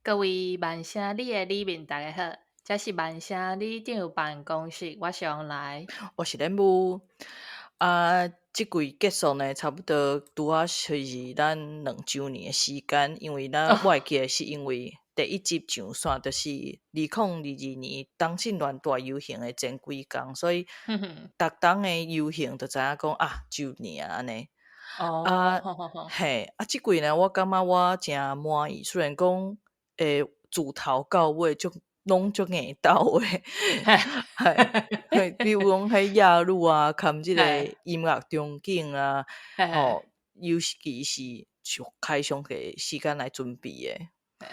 各位万声里的里面大家好，这是万声里长办公室，我是王来。我是莲雾这季结束呢，差不多拄啊是咱2周年的时间，因为我会记得是因为第一集上线就是2022年同性恋大游行的前几天，所以逐档的游行就知影讲周年安尼。哦，啊，好好好，这季呢，我感觉我真满意，虽然讲自头到尾拢足硬斗的，比如讲迄夜路啊，含即个嘿，音乐场景啊，嘿嘿尤其是开上个时间来准备的。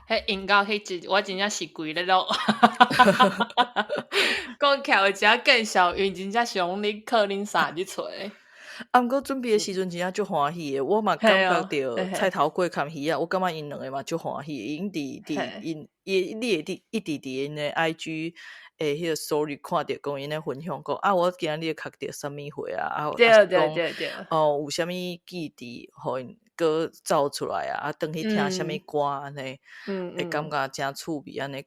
迄音乐迄集，我真正是跪咧咯。讲起来有一下更小云，真正是用恁靠恁啥去吹？毋过准备的时阵真正足欢喜的，我嘛感觉嘿哦，嘿着菜嘿头粿含鱼啊，我感觉因两个嘛足欢喜的，因嘿，你会一直伫因的 IG 迄个 story 看着讲因咧分享讲我今日读着啥物货啊，是对对讲对对，有啥物记忆互因搁走出来啊，转去听啥物嗯歌安尼，会感嗯嗯，觉诚趣味安尼。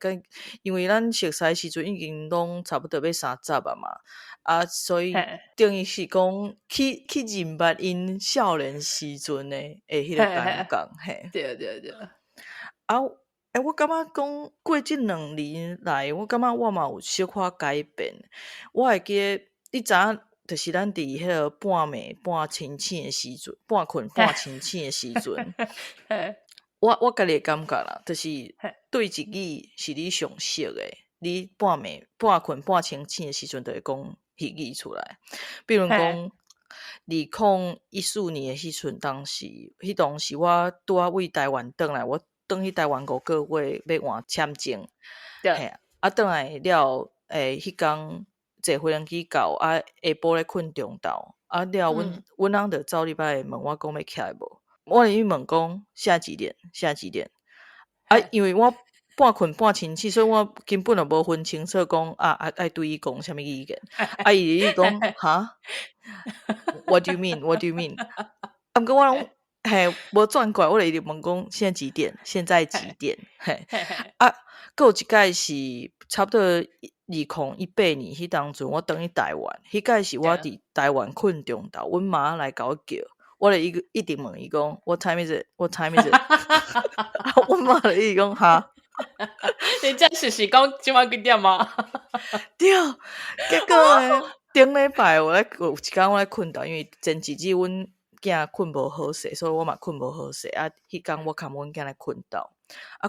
因为咱熟悉时阵已经拢差不多要3集啊嘛，所以嘿，等于是讲去认捌因少年时阵的迄个嘿嘿，感觉嘿。对对对，啊，我感觉讲过即2年来，我感觉我嘛有小可改变。我会记得你知影，就是咱伫迄个半暝半清醒的时阵，半困半清醒的时阵，嘿我家己的感觉啦，就是嘿对一字是你上熟的，你半暝半困半清醒的时阵，就会讲迄字出来。比如嘿，讲2014年的当时我拄啊为台湾转来，我转去台湾5个月要换签证，对，转来了迄天坐飞轮机到下晡咧困中昼，了嗯，阮翁就走入来问我讲要起来无，我就去问讲现在几点？现在几点？嘿。因为我半困半清醒，所以我根本就无分清楚讲爱对伊讲啥物语言。伊就讲哈，What do you mean? What do you mean? 毋过我拢无转过来，我就一直问讲现在几点？现在几点？还有一届是差不多2018年迄当阵，我转去台湾，迄届是我伫台湾困中昼，阮妈来甲我叫，我就一直问伊讲 What time is it? What time is it? 阮妈就一直讲哈，你这是讲即晚几点吗？对，结果呢，顶礼拜有一天我咧困到，因为前一日阮囝困无好势，所以我嘛困无好势。迄天我牵阮囝来困到，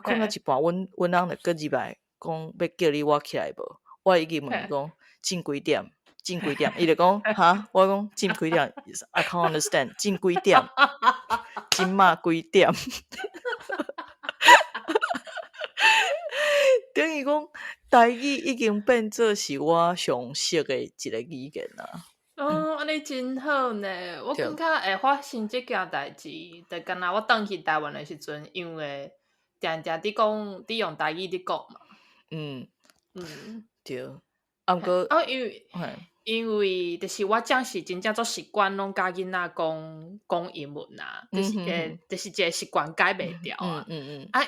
困到一半，阮翁就搁入来讲要叫你我起来无？我已经问伊讲进几点？进几点？伊就讲哈，我讲进几点 ？I can't understand。进几点？今嘛几点？等于讲台语已经变做是我上熟的一个语言啊。哦，安尼真好呢！我感觉会发生即件代志，就敢若我转去台湾的时阵，因为定定伫用台语伫讲嘛。嗯，嗯，对。毋过，因为就是我讲是真正做习惯，拢教囡仔讲英文啊，就是就是一个习惯改袂掉啊。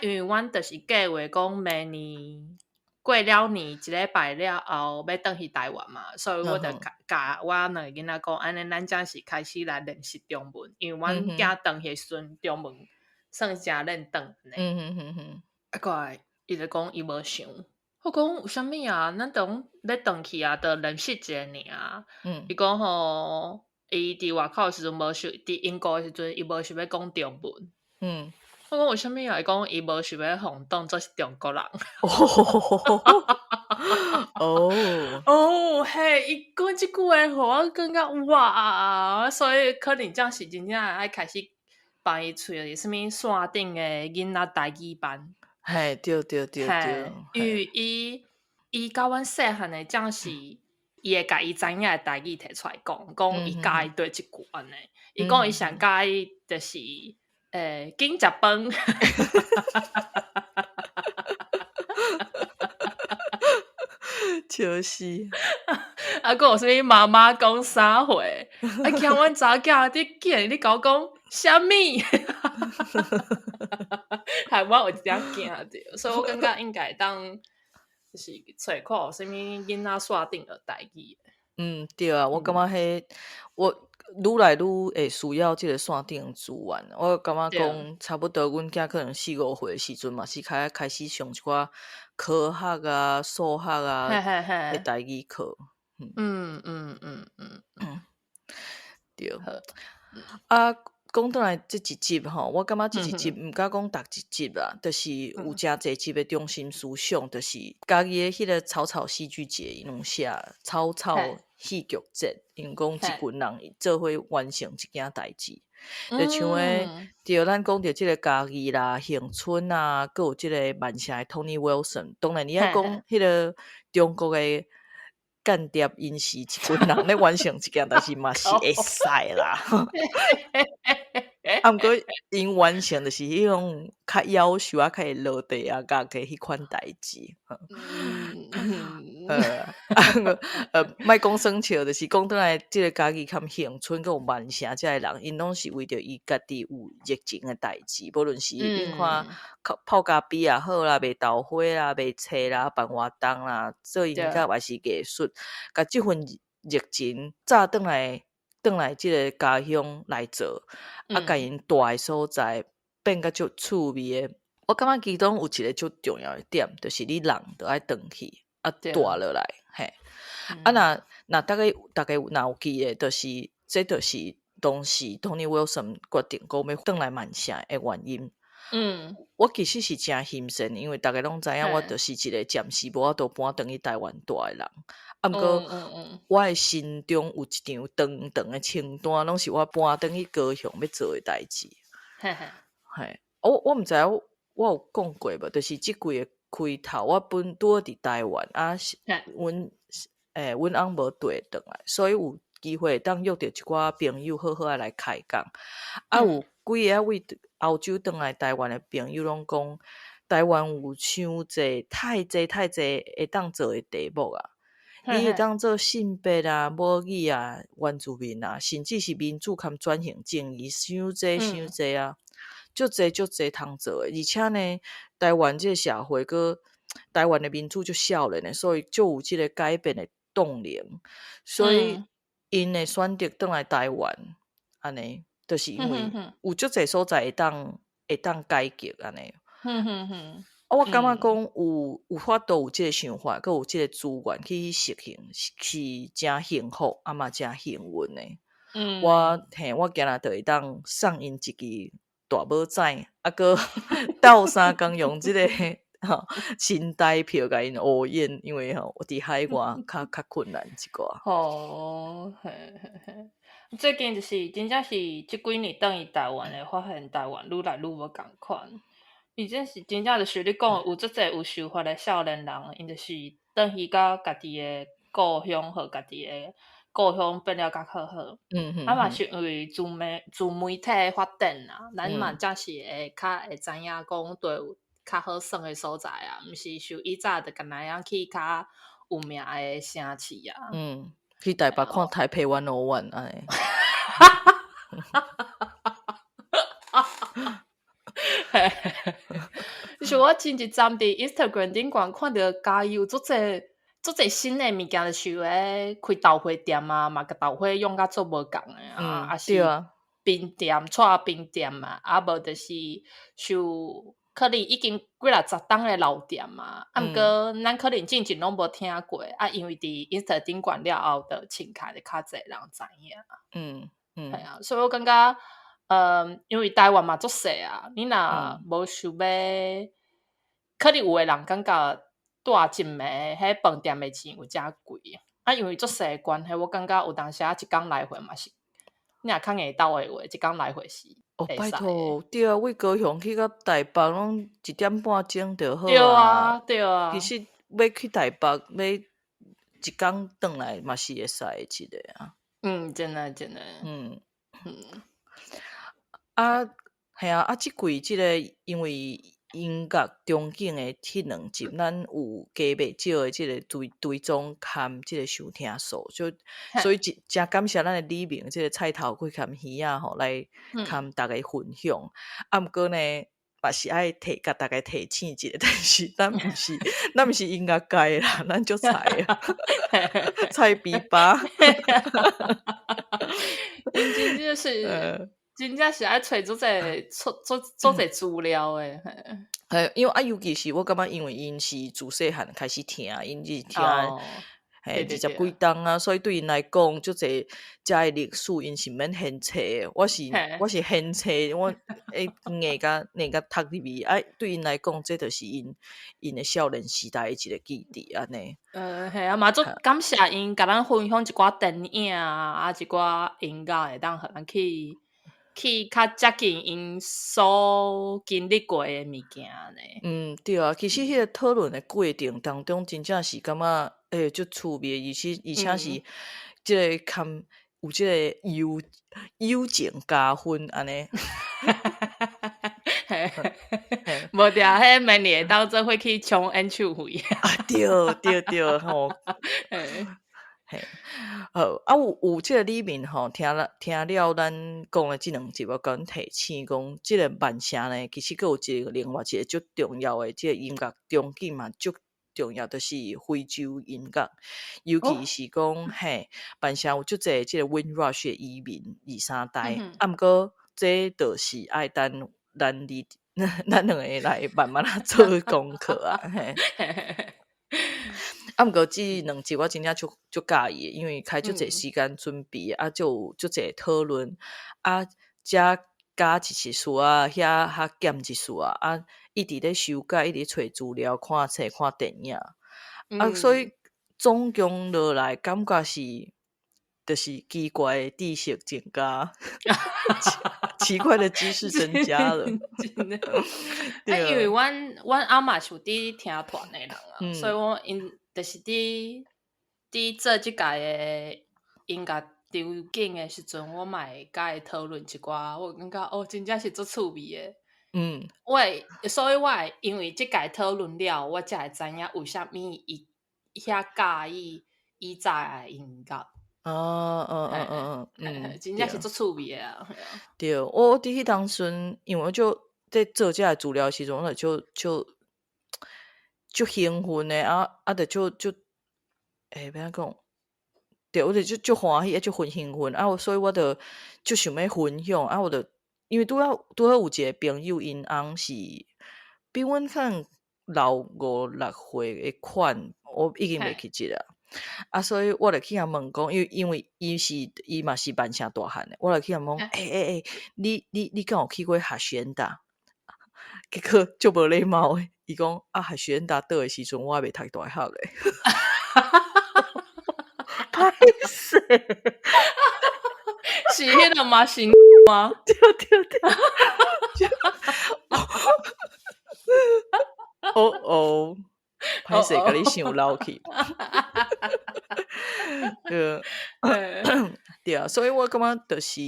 因为阮就是计划讲明年过了年一礼拜了后要转去台湾嘛，所以我就教我两个囡仔讲，安尼咱才是开始来练习中文，因为阮囝转去时阵中文算正练转呢。怪伊就讲伊无想。我讲有啥物啊？咱当要转去啊，着练习者尔。伊讲吼，伊伫外口时阵无想，伫英国时阵伊无想要讲中文。我讲为啥物啊？伊讲伊无想要互当做是中国人。嘿，伊讲即句话，互我感觉哇！所以可能这是真正爱开始帮伊找啥物线顶的囡仔台语班。嘿，对，因为伊甲阮细汉的将是，伊会甲伊知影的台语摕出来讲伊喜欢对一句安尼。伊讲伊上喜欢就是紧食饭。笑死！还有啥物妈妈讲啥货？惊阮查囝，你竟然你甲我讲啥物？害我有一点惊着，所以我感觉应该当就是找看有啥物囡仔线顶的代志。对啊，我感觉我愈来愈会需要即个线顶资源。我感觉讲差不多，阮囝可能4、5岁的时阵嘛，是开始上一寡科学啊、数学啊的台语课。对。啊，讲倒来即一集吼，我感觉即一集毋敢讲逐一集啦，就是有诚侪集的中心思想，就是家己的迄个草草戏剧节，因拢写草草戏剧节，因讲一群人做伙完成一件代志，就像诶，对，咱讲着即个家己啦、恒春啊，佮有即个万城的 Tony Wilson， 当然你爱讲迄个中国的间谍，因是一群人咧完成一件代志嘛，是会使啦。毋过因完成就是迄种较夭寿啊、较会落地啊、甲个迄款代志。莫讲耍笑，就是讲倒来，即个家己较恒春，佮有万城遮个人，因拢是为着伊家己有热情的代志，无论是恁看泡咖啡也好啦，卖豆花啦、卖册啦、办活动啦，做音乐还是艺术，甲即份热情早转来即个家乡来做，甲因住的所在变甲足趣味的。我感觉其中有一个足重要的点，就是你人着爱转去住落来，嘿。若大家若有记的，就是这就是当时 Tony Wilson 决定讲要转来万城的原因。我其实是真欣赏，因为大家拢知影我就是一个暂时无法度搬转去台湾住的人。毋过我的心中有一张长长的清单，拢是我搬转去高雄要做的代志。嘿，我毋知影我有讲过无，就是即季的开头，我本拄好伫台湾啊，阮翁无对转来，所以有机会当约着一寡朋友好好来开讲。有几个为欧洲转来台湾的朋友拢讲，台湾有伤济太济会当做的题目啊。你会当做性别啊、母语啊、原住民啊，甚至是民主含转型正义，伤济啊，足济通做的。而且呢，台湾这个社会个台湾的民主足少年的，所以就有即个改变的动力。所以因会选择转来台湾，安尼，就是因为有足济所在会当改革安尼。我感觉讲有法度有即个想法，佮有即个资源去实行，是真幸福，嘛真幸运的。我今仔就会当送因一支大帽仔，佮斗3工用即个新台票甲因乌烟，因为我伫海外较困难一寡。最近就是真正是即几年转去台湾的，发现台湾愈来愈无共款。伊真是真正就是你讲有足济有想法的少年人，因就是转去到家己的故乡，和家己的故乡变了较好。嘛是因为自媒体的发展啊，咱嘛才是会较会知影讲对有较好耍的所在啊，毋是像以早着干那样去较有名的城市啊。去台北看台北101安尼。就是我前一站伫 Instagram 顶悬看到加油足济新的物件，就是诶开豆花店啊，嘛甲豆花用甲做无共诶啊，还是冰店、带冰店嘛，啊无就是像可能已经几60档诶老店嘛，毋过咱可能之前拢无听过啊，因为伫 Instagram 顶悬了后，就请开的较济人知影。系啊，所以我感觉。因为台湾嘛足细啊，你若无想要，可能有诶人感觉住一暝，迄饭店诶钱有诚贵啊。因为足细诶关系，我感觉有当时一工来回嘛是，你若较硬斗诶话，一工来回是拜托，对啊，为高雄去到台北拢1点半钟就好啊。对啊。其实要去台北，要一工转来嘛是会使一个啊。真的。系啊，即季即个因为音乐中景的迄2集，咱有加袂少的即个追踪含即个收听数，所以真感谢咱的李明即个菜头粿含鱼仔来含大家分享。毋过呢，嘛是爱提甲大家提醒一下，但是咱毋是音乐界啦，咱足菜啊，菜比吧。因真正是真正是爱找做侪资料诶。因为尤其是我感觉，因为因是自细汉开始听，因是听20几档啊，所以对因来讲，足侪遮诶历史，因是免现册诶。我是现册，我硬甲读入去，对因来讲，这就是因诶少年时代诶一个记忆安尼。系啊，嘛足感谢因甲咱分享一寡电影啊，一寡音乐会当互咱去较接近因所经历过诶物件呢。对啊，其实迄个讨论诶过程当中，真正是感觉足趣味，而且是即个有即个友情加分安尼。无定迄明年会当做会去冲演唱会。对吼。好有即个里面吼，听了咱讲诶即两集，我甲阮提醒讲，即个万声呢，其实佫有一个另外一个足重要诶，即个音乐中间嘛足重要，就是非洲音乐，尤其是讲万声有足侪即个 Windrush 诶移民2、3代，毋过这就是爱咱两个来慢慢做功课啊。毋过即两集我真正足介意，因为开足侪时间准备，就有足侪讨论，遮加一次啊，遐减一次啊，一直咧修改，一直找资料、看册、看电影，所以总共落来感觉是，就是奇怪的知识增加，奇怪的知识增加了。真的，因为阮阿嬷是有伫听团的人啊，所以我因就是伫做即届的音乐场景的时阵，我嘛会甲伊讨论一寡，我感觉真正是足趣味的。所以我会因为即届讨论了，我才会知影为虾米伊遐介意以前的音乐。真正是足趣味的啊。对，我伫迄当时，因为我就在做遮个资料时阵，我就兴奋的就要怎讲？对，我就欢喜，就兴奋所以我就想要分享我因为拄好有一个朋友，因翁是比阮可能老5-6岁的款，我已经袂记记啦。所以我就去甲问讲，因为伊嘛是万声大汉的，我就去甲问讲，你敢有去过学宣达？结果足无礼貌的，伊讲学宣达倒的时阵，我还袂读大学咧。歹势，是迄个嘛是吗？对。歹势，甲你想老去。对啊，所以我感觉就是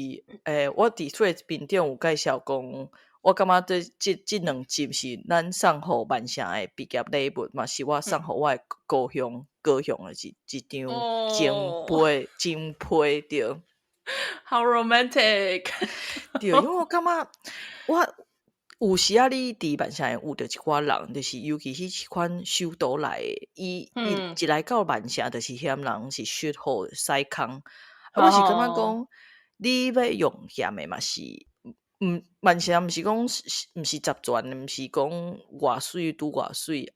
我伫做面顶有介绍讲，我感觉这两集是咱送互万声的毕业礼物嘛，是我送互我的高雄的一张金杯对。好 romantic。对，因为我感觉我有时你伫万声有着一寡人，就是尤其是迄款首都来的，伊一来到万声，就是嫌人是血好塞空。我是感觉讲，你要用嫌的嘛是，万声毋是讲毋是十全，毋是讲偌水拄偌水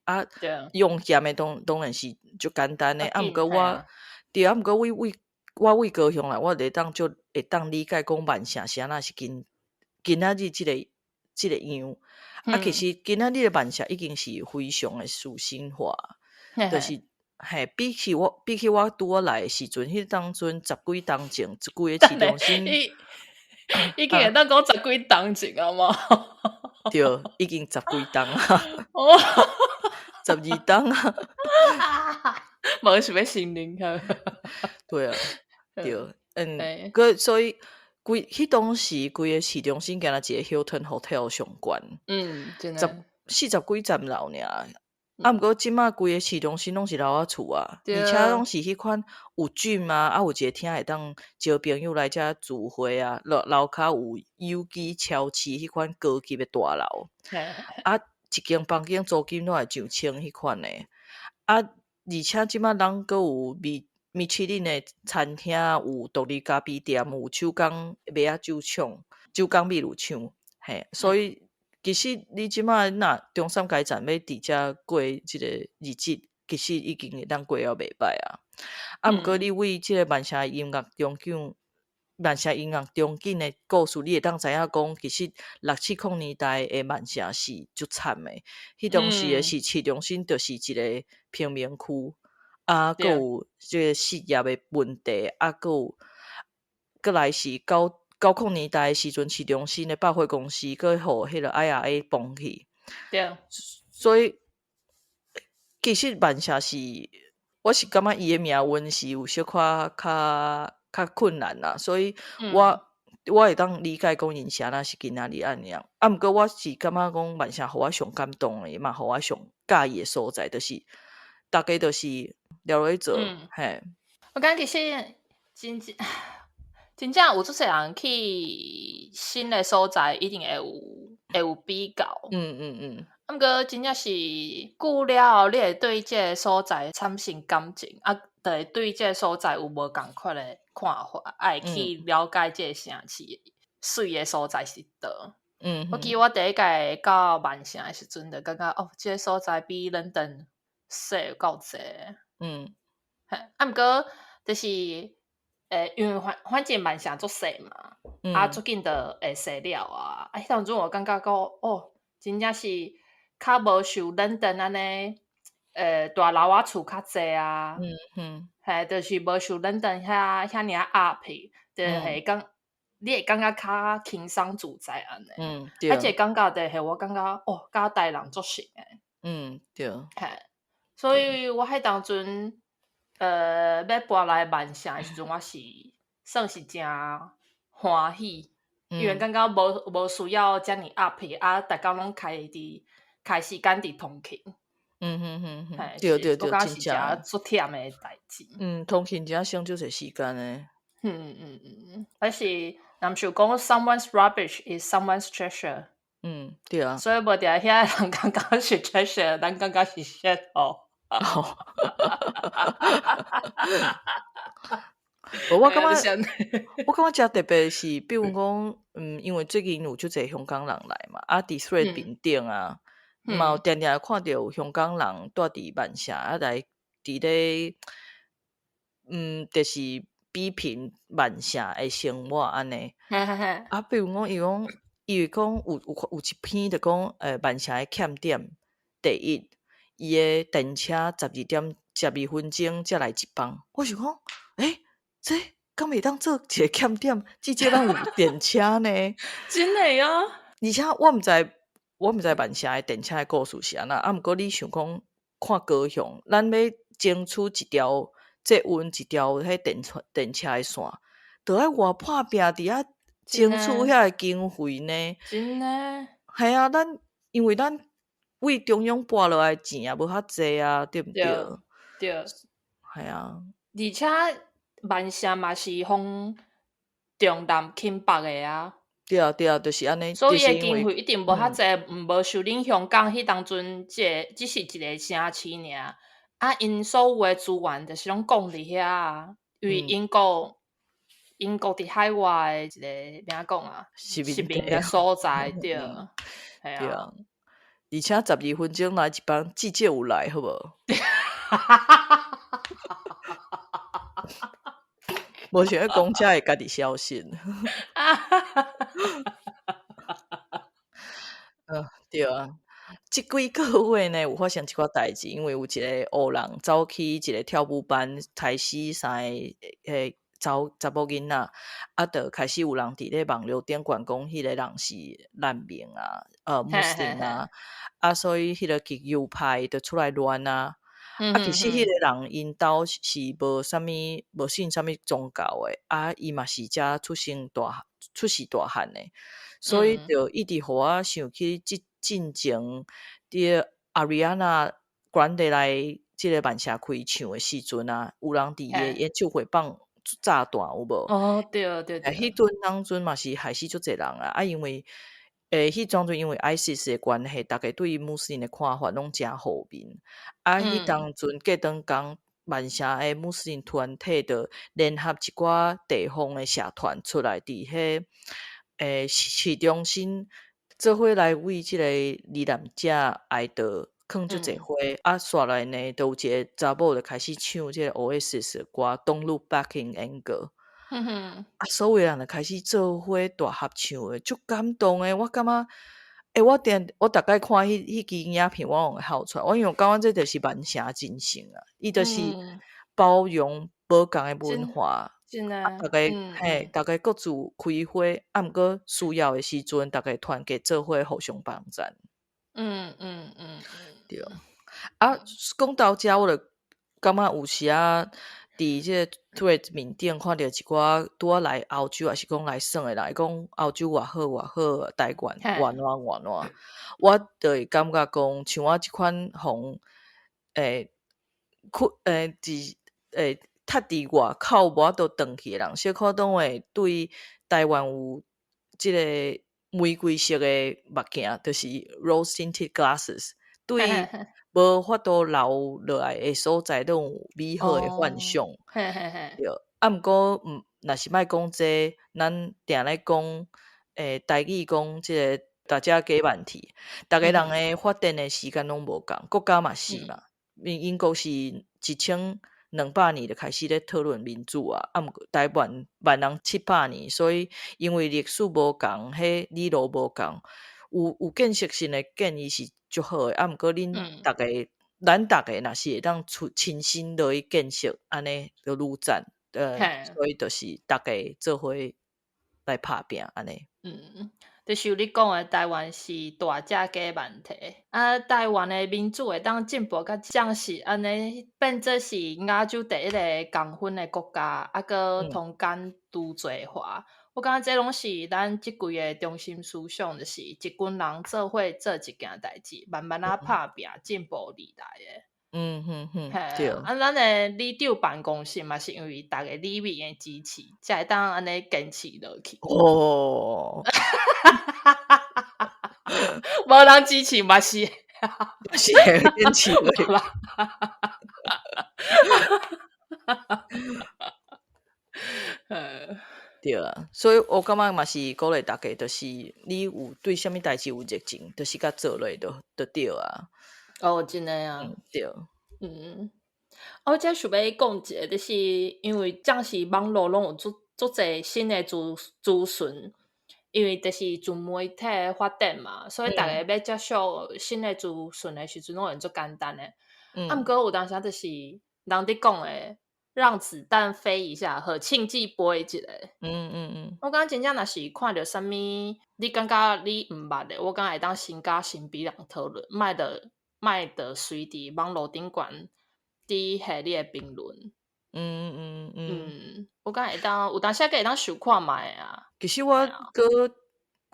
用嫌的当然是足简单的。毋过毋过我为高雄来，我会当理解讲万声是安那是今仔日即个样。其实今仔日的万声已经是非常的舒心化，就是比起我拄来的时阵，迄当阵10几档前，一规个市中心，已经会当讲10几档前啊嘛。对，已经10几档啊，12档啊。无想要心灵对啊，对，所以迄当时规个市中心敢若一个 Hilton Hotel 上悬，真的40几层楼尔。毋过即马规个市中心拢是老仔厝啊，而且拢是迄款有 gym 啊，有一个厅会当招朋友来遮聚会啊，楼骹有有机超市迄款高级的大楼，啊，一间房间租金拢会上千迄款诶，啊，而且即马人阁有米其林的餐厅，有独立咖啡店，有手工麦仔酒厂、手工米乳厂，嘿，所以。其实你即马若中山街站要伫遮过即个日子，其实已经会当过了袂歹啊。毋过你为即个万城音乐中景的故事，你会当知影讲，其实6、7、0年代的万城是足惨的。迄当时的市中心就是一个贫民区，啊，阁有即个失业的问题，啊，阁来是90年代的时阵，市中心的百货公司佮互迄个 IRA 崩去。对，所以其实万城是，我是感觉伊的命运是有小可较困难啦，所以我会当理解讲因啥那是今仔日安样。啊，毋过我是感觉讲万城互我上感动的，嘛互我上介意的所在，就是大家就是了落去做，嘿。我感觉其实真正有足侪人去新的所在，一定会有比较。毋过真正是久了后，你会对即个所在产生感情，啊，就会对即个所在有无共款的看法，爱去了解即个城市水的所在是倒。我记得我第一届到万城的时阵，就感觉哦，即个所在比伦敦小够济。啊，毋过就是。因为反正万城足细嘛，啊，最近就会细了啊。迄当阵我感觉讲，哦，真正是较无受伦敦安尼，大楼仔厝较济啊。嘿，就是无受伦敦遐尔压迫，就是讲你会感觉较轻松自在安尼。而且感觉就是我感觉哦，甲台人足熟诶。对。嘿，所以我迄当阵。要搬来万城的时阵，我是算是真欢喜，因为感觉无需要遮尔压迫，啊，逐工拢开时间伫通勤。对，真正是一件足忝的代志。通勤真省足侪时间呢。但是人想讲 ，someone's rubbish is someone's treasure。对啊。所以无定遐人感觉是 treasure， 咱感觉是 shit 哦。我感觉遮特别是，比如讲，因为最近有足侪香港人来嘛，啊，伫水面顶啊，嘛有定定看到香港人住伫万城啊，来伫咧，就是比拼万城的生活安尼。啊，比如讲，伊讲有一篇就讲，万城的欠点第一，伊的电车12分钟才来一班。我想讲，这敢袂当做一个欠点？至少咱有电车呢。真的啊！而且我毋知万城的电车的故事是安那。啊，毋过你想讲看高雄，咱要争取一条运一条迄电车的线，就要偌破拼伫遐争取遐个经费呢。真的。系啊，因为咱为中央拨落来钱也无遐济啊，对毋对？对。系啊。而且万城嘛是从重南轻北的啊。对啊，就是安尼。所以的经费一定无遐济，无受恁香港迄当阵只是一个城市尔。啊，因所有的资源就是拢讲伫遐啊，因为英国伫海外的一个讲啊，殖民的所在，对。对啊。而且12分钟来一班，至少有来，好无？无想要公车会家己小心。对啊。即几个月呢，有发生一寡代志，因为有一个黑人走去一个跳舞班，杀死3个查某囡仔，啊，就开始有人伫咧网络顶管讲迄个人是难民啊，穆斯林啊，啊，所以迄个极右派就出来乱啊。啊，其实迄个人因兜是无信啥物宗教诶，啊，伊嘛是遮出世大汉诶，所以就一直互我想起进前伫Ariana Grande 来即个万社开唱的时阵啊，有人伫伊的演唱会放炸弹有无？哦，对对对，迄阵当阵嘛是害死足侪人啊，因为迄当阵因为 ISIS 的关系，逐个对穆斯林的看法拢诚负面。迄当阵过当工，万社的穆斯林团体就联合一寡地方的社团出来，伫迄市中心做伙来为即个罹难者哀悼，放足侪花。煞来呢，就有一个查某就开始唱即个 Oasis 的歌《Don't Look Back in Anger》。所有人就开始做伙大合唱诶，足感动诶！我感觉，我逐摆看迄支影片，我拢会哭出来。我因为感觉这就是万社精神啊，伊就是包容无共诶文化，逐个各自开花，毋过需要诶时阵，逐个团结做伙互相帮衬。对。讲到遮，我就感觉有时啊。伫即个 Threads 面顶看到一寡拄仔来澳洲，还是讲来耍诶人，会讲澳洲偌好偌好，台湾偌烂偌烂，我就会感觉讲，像我即款互徛伫外口无法度转去诶人，小可当会对台湾有即个玫瑰色诶目镜，就是 rose tinted glasses， 对。无法度留落来诶所在，都有美好诶幻想。对，毋过若是莫讲这，咱定咧讲台语讲即个大家加问题，逐个人诶发展诶时间拢无共，国家嘛是嘛。英国是1200年就开始咧讨论民主啊，毋过台湾万人700年，所以因为历史无共，迄理路无共。有建设性的建议是足好诶，毋过恁咱逐个若是会当亲身落去建设，安尼就愈赞。所以就是逐个做伙来拍拼安尼。就是有你讲诶，台湾是大只加问题。台湾诶民主会当进步甲将是安尼变做是亚洲第一个共婚诶国家，佮通奸独罪化。我感觉这拢是咱即几个中心思想，就是一群人做伙做一件代志，慢慢拍拼进步而来诶。对。咱诶里长办公室嘛，是因为逐个里面诶支持，才会当安尼坚持落去。无人支持嘛是，是会坚持落去。对啊，所以我感觉嘛是鼓励大家，就是你有对啥物代志有热情，就是甲做落就对啊。真诶啊。对。我遮想要讲一个，就是因为暂时网络拢有足侪新诶资讯，因为就是自媒体发展嘛，所以逐个要接触新诶资讯诶时阵，拢会足简单诶。毋过有当时就是人伫讲诶，让子弹飞一下，和庆忌播一个。我感觉真正若是看到啥物，你感觉你毋捌诶，我感觉会当先甲身边人讨论，莫得随伫网络顶悬伫下你诶评论。我感觉会当有当时会当想看卖啊。其实我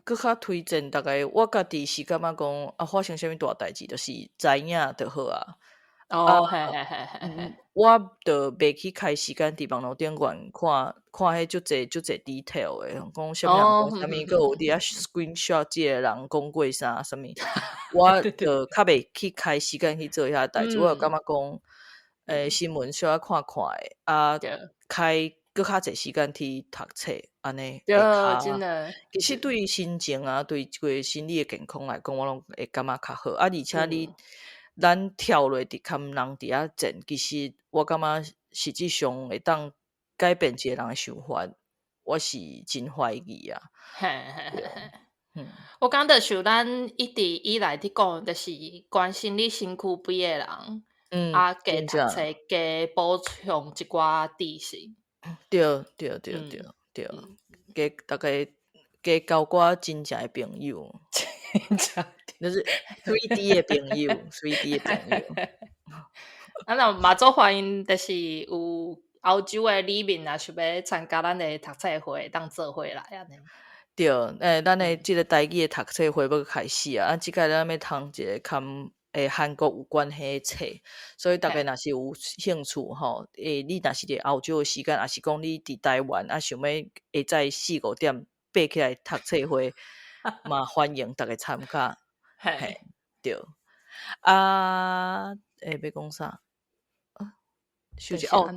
搁较推荐大概我家己是感觉讲发生啥物大代志，就是知影就好啊。我就袂去开时间伫网络顶悬看迄足侪 detail 诶，讲啥物人讲啥物，搁有伫遐 screenshot 即个人讲过啥物，我就较袂去开时间去做遐代志。我就感觉讲新闻需要看诶，开搁较侪时间去读册安尼。真诶。其实对于心情啊，对一个心理诶健康来讲，我拢会感觉较好。而且咱跳落伫看人伫遐战，其实我感觉实际上会当改变一个人诶想法，我是真怀疑啊。我感觉像咱一直以来伫讲，就是关心你身躯边诶人，加读册，加补充一寡知识。对，加大家加交我真正诶朋友。就是 3D 的朋友，3D 的朋友。若嘛做欢迎，就是有欧洲的里民啊，想要参加咱的读册会，当做伙来安尼。对，咱的即个台语的读册会要开始啊！即个咱要通一个韩国有关系的册，所以大家若是有兴趣吼，你若是伫澳洲的时间，还是讲你伫台湾啊，想要会在4-5点爬起来读册会，嘛欢迎大家参加。嘿，对。啊，要讲啥？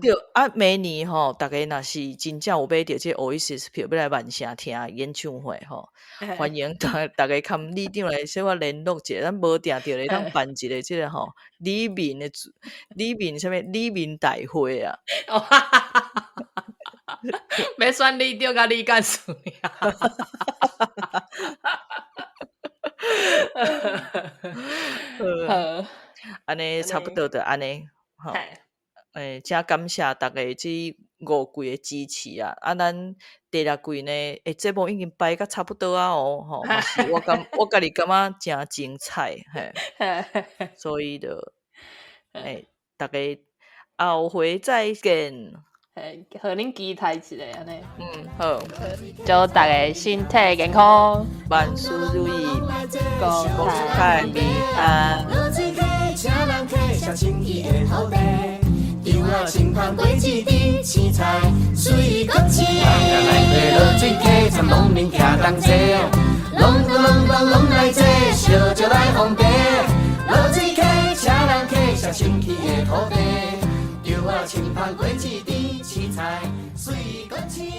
对明年吼，大家若是真正有买到这 Oasis 票，要来万城听演唱会吼，欢迎大家看里长来小可联络者，咱无定着咧当办一个这个吼李明啥物李明大会啊。要选里长甲李干事安尼差不多就安尼吼。真感谢大家这5季的支持啊！咱第6季呢，节目已经排甲差不多啊哦，吼，嘛是我家己感觉真精彩，嘿，所以就，大家后回再见。互恁期待一下安尼。好，祝大家身体健康，万事如意，公泰平安。油仔清芳过一阵，青菜水果青。人来对落水溪，参农民行同齐，拢来坐，烧酒来烘茶。落水溪，请人客，上清气的土地。油仔清芳过一阵，青菜水果青。